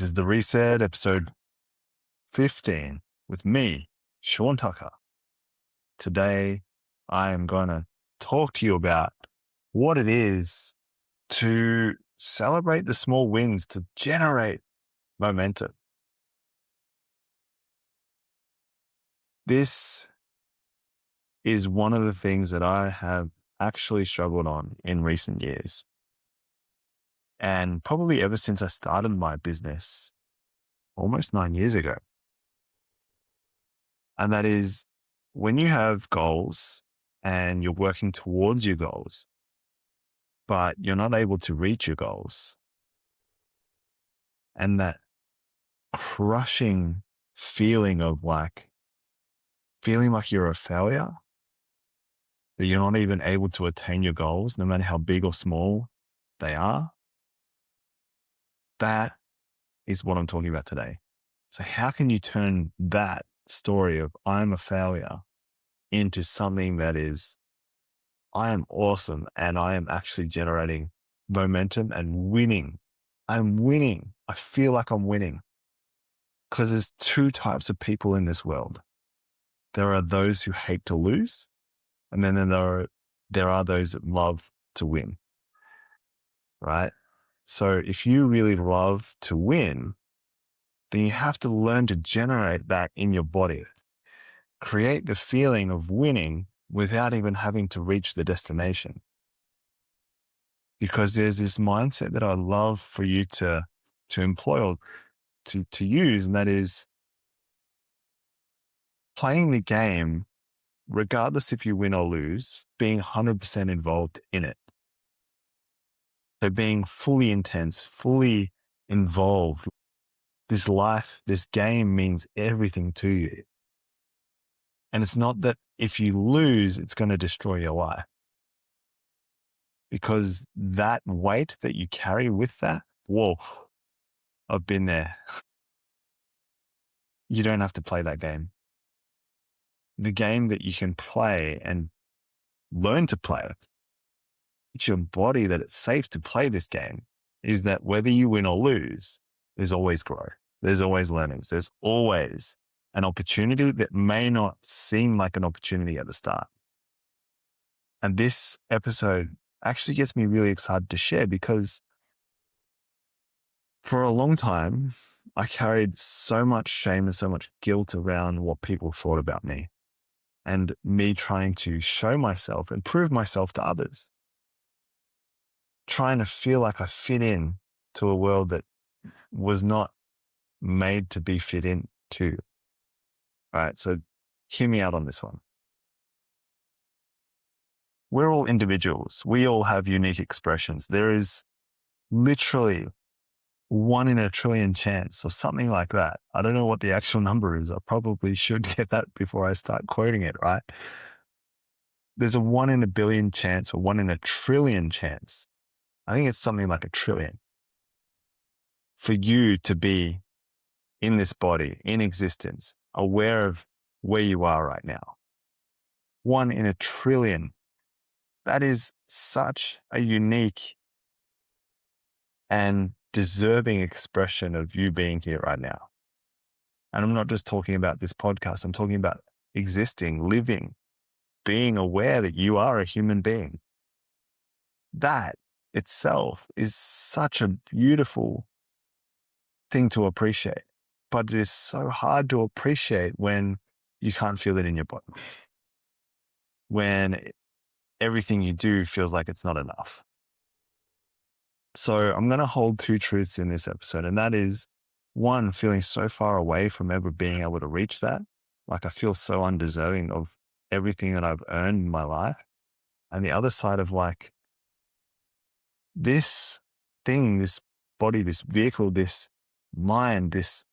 This is The Reset, episode 15, with me, Sean Tucker. Today, I am going to talk to you about what it is to celebrate the small wins to generate momentum. This is one of the things that I have actually struggled on in recent years. And probably ever since I started my business almost 9 years ago. And that is when you have goals and you're working towards your goals, but you're not able to reach your goals. And that crushing feeling of feeling like you're a failure, that you're not even able to attain your goals, no matter how big or small they are. That is what I'm talking about today. So how can you turn that story of I'm a failure into something that is, I am awesome and I am actually generating momentum and winning. I'm winning. I feel like I'm winning. Because there's two types of people in this world. There are those who hate to lose, and then there are those that love to win, right? So if you really love to win, then you have to learn to generate that in your body. Create the feeling of winning without even having to reach the destination. Because there's this mindset that I love for you to employ or to use, and that is playing the game, regardless if you win or lose, being 100% involved in it. So being fully intense, fully involved. This life, this game means everything to you. And it's not that if you lose, it's going to destroy your life. Because that weight that you carry with that, whoa, I've been there. You don't have to play that game. The game that you can play and learn to play it, it's your body that it's safe to play this game, is that whether you win or lose, there's always growth. There's always learnings. There's always an opportunity that may not seem like an opportunity at the start. And this episode actually gets me really excited to share because for a long time, I carried so much shame and so much guilt around what people thought about me and me trying to show myself and prove myself to others. Trying to feel like I fit in to a world that was not made to be fit into. All right, so hear me out on this one. We're all individuals. We all have unique expressions. There is literally 1 in a trillion chance or something like that. I don't know what the actual number is. I probably should get that before I start quoting it, right? There's a 1 in a billion chance or 1 in a trillion chance. I think it's something like a trillion for you to be in this body, in existence, aware of where you are right now. 1 in a trillion. That is such a unique and deserving expression of you being here right now. And I'm not just talking about this podcast. I'm talking about existing, living, being aware that you are a human being. That itself is such a beautiful thing to appreciate, but it is so hard to appreciate when you can't feel it in your body, when everything you do feels like it's not enough. So I'm going to hold two truths in this episode, and that is, one, feeling so far away from ever being able to reach that. Like I feel so undeserving of everything that I've earned in my life. And the other side of this thing, this body, this vehicle, this mind, this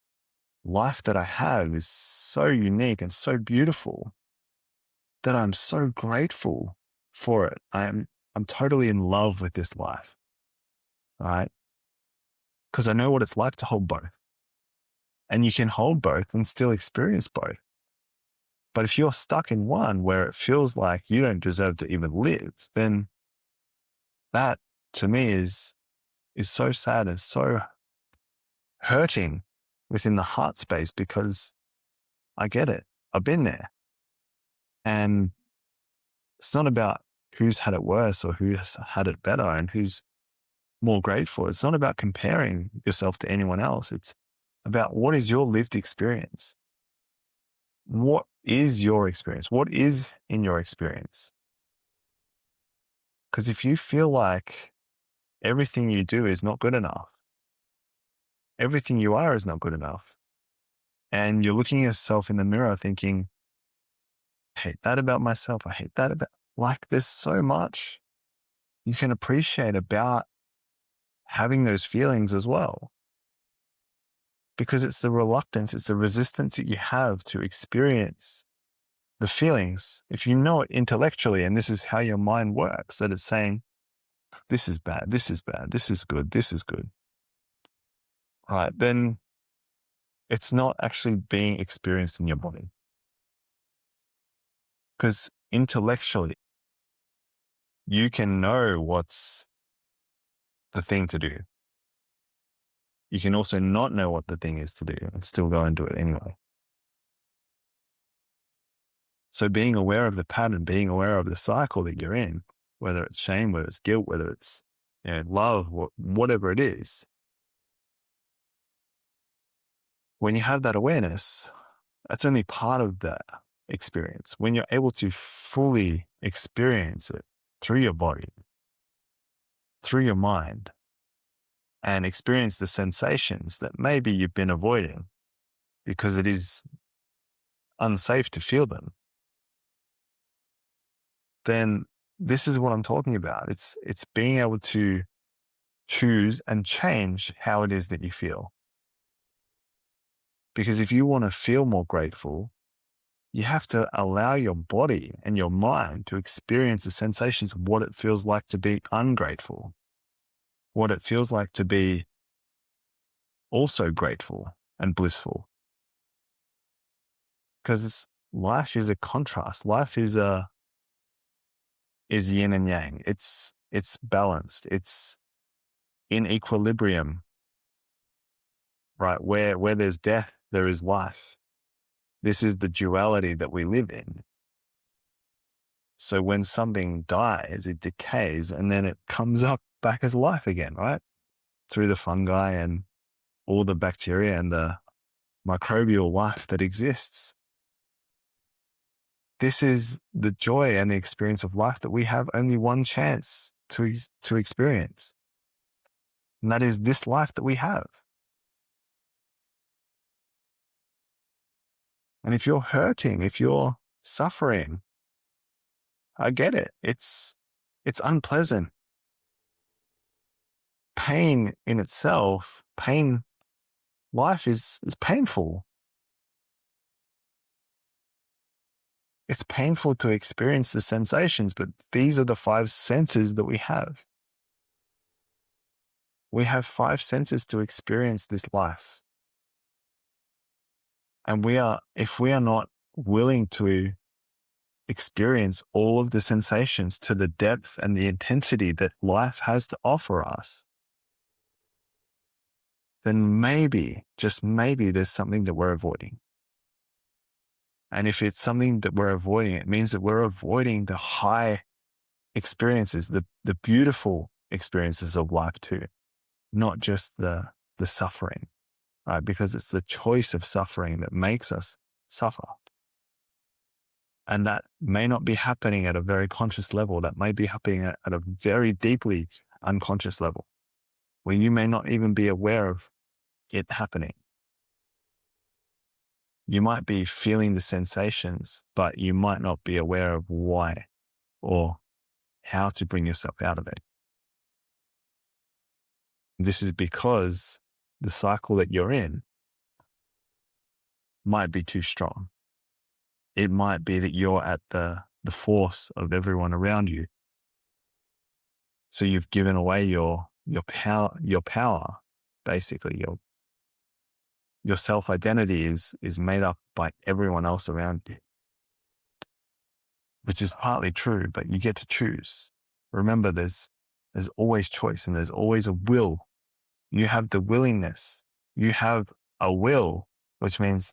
life that I have is so unique and so beautiful that I'm so grateful for it. I'm totally in love with this life, right? Because I know what it's like to hold both. And you can hold both and still experience both. But if you're stuck in one where it feels like you don't deserve to even live, then that to me is so sad and so hurting within the heart space because I get it. I've been there. And it's not about who's had it worse or who's had it better and who's more grateful. It's not about comparing yourself to anyone else. It's about what is your lived experience? What is your experience? What is in your experience? Because if you feel like everything you do is not good enough, everything you are is not good enough, and you're looking at yourself in the mirror thinking, I hate that about myself. I hate that about, like, there's so much you can appreciate about having those feelings as well. Because it's the reluctance, it's the resistance that you have to experience the feelings. If you know it intellectually, and this is how your mind works, that it's saying, this is bad, this is bad, this is good, this is good. Right, then it's not actually being experienced in your body. Because intellectually, you can know what's the thing to do. You can also not know what the thing is to do and still go and do it anyway. So being aware of the pattern, being aware of the cycle that you're in, whether it's shame, whether it's guilt, whether it's love, whatever it is, when you have that awareness, that's only part of the experience. When you're able to fully experience it through your body, through your mind, and experience the sensations that maybe you've been avoiding because it is unsafe to feel them, then this is what I'm talking about. It's being able to choose and change how it is that you feel. Because if you want to feel more grateful, you have to allow your body and your mind to experience the sensations of what it feels like to be ungrateful, what it feels like to be also grateful and blissful. Because life is a contrast. Life is yin and yang. It's balanced. It's in equilibrium, right? Where there's death, there is life. This is the duality that we live in. So when something dies, it decays and then it comes up back as life again, right? Through the fungi and all the bacteria and the microbial life that exists. This is the joy and the experience of life that we have only one chance to experience. And that is this life that we have. And if you're hurting, if you're suffering, I get it. It's unpleasant. Pain in itself, life is painful. It's painful to experience the sensations, but these are the 5 senses that we have. We have 5 senses to experience this life. And if we are not willing to experience all of the sensations to the depth and the intensity that life has to offer us, then maybe, just maybe, there's something that we're avoiding. And if it's something that we're avoiding, it means that we're avoiding the high experiences, the beautiful experiences of life too, not just the suffering, right? Because it's the choice of suffering that makes us suffer. And that may not be happening at a very conscious level. That may be happening at a very deeply unconscious level, where you may not even be aware of it happening. You might be feeling the sensations, but you might not be aware of why or how to bring yourself out of it. This is because the cycle that you're in might be too strong. It might be that you're at the force of everyone around you. So you've given away your power, basically. Your self-identity is made up by everyone else around you, which is partly true, but you get to choose. Remember, there's always choice and there's always a will. You have the willingness. You have a will, which means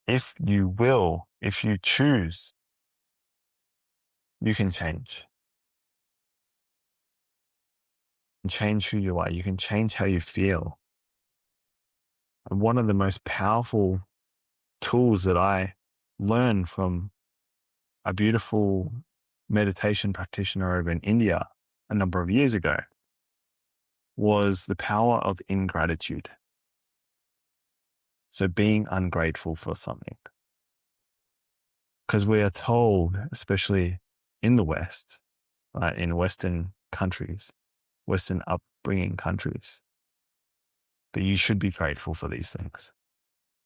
if you will, if you choose, you can change. You can change who you are. You can change how you feel. And one of the most powerful tools that I learned from a beautiful meditation practitioner over in India a number of years ago was the power of ingratitude. So being ungrateful for something. Because we are told, especially in the West, right, in Western countries, Western upbringing countries, that you should be grateful for these things.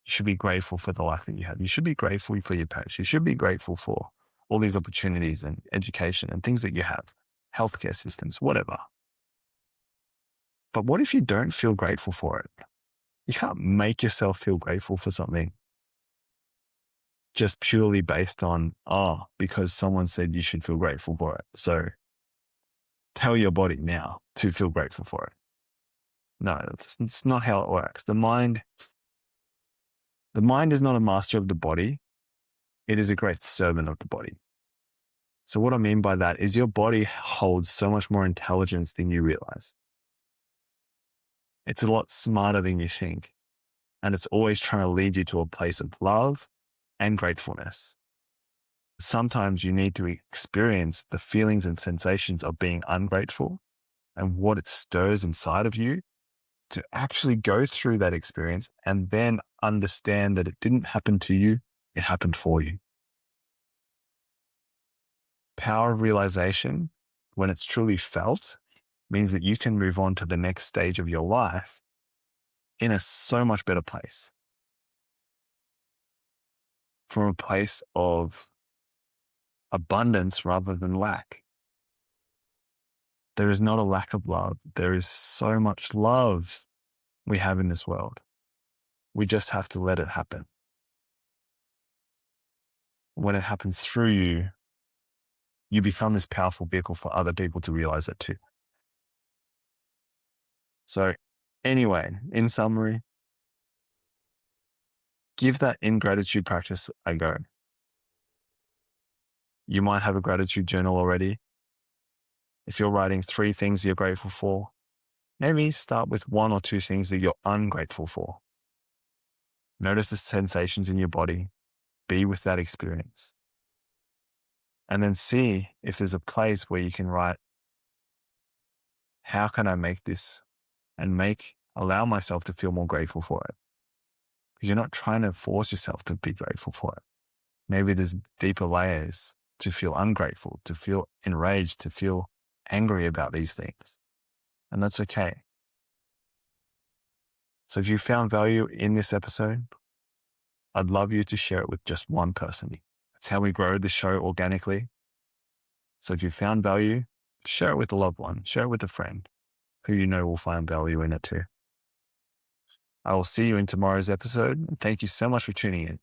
You should be grateful for the life that you have. You should be grateful for your parents. You should be grateful for all these opportunities and education and things that you have, healthcare systems, whatever. But what if you don't feel grateful for it? You can't make yourself feel grateful for something just purely based on, because someone said you should feel grateful for it. So tell your body now to feel grateful for it. No, it's not how it works. The mind is not a master of the body. It is a great servant of the body. So what I mean by that is your body holds so much more intelligence than you realize. It's a lot smarter than you think. And it's always trying to lead you to a place of love and gratefulness. Sometimes you need to experience the feelings and sensations of being ungrateful and what it stirs inside of you to actually go through that experience and then understand that it didn't happen to you, it happened for you. Power of realization, when it's truly felt, means that you can move on to the next stage of your life in a so much better place. From a place of abundance rather than lack. There is not a lack of love. There is so much love we have in this world. We just have to let it happen. When it happens through you, you become this powerful vehicle for other people to realize it too. So anyway, in summary, give that ingratitude practice a go. You might have a gratitude journal already. If you're writing 3 things you're grateful for, maybe start with 1 or 2 things that you're ungrateful for. Notice the sensations in your body. Be with that experience. And then see if there's a place where you can write, how can I make this and allow myself to feel more grateful for it? Because you're not trying to force yourself to be grateful for it. Maybe there's deeper layers to feel ungrateful, to feel enraged, to feel angry about these things. And that's okay. So if you found value in this episode, I'd love you to share it with just one person. That's how we grow the show organically. So if you found value, share it with a loved one, share it with a friend who you know will find value in it too. I will see you in tomorrow's episode. And thank you so much for tuning in.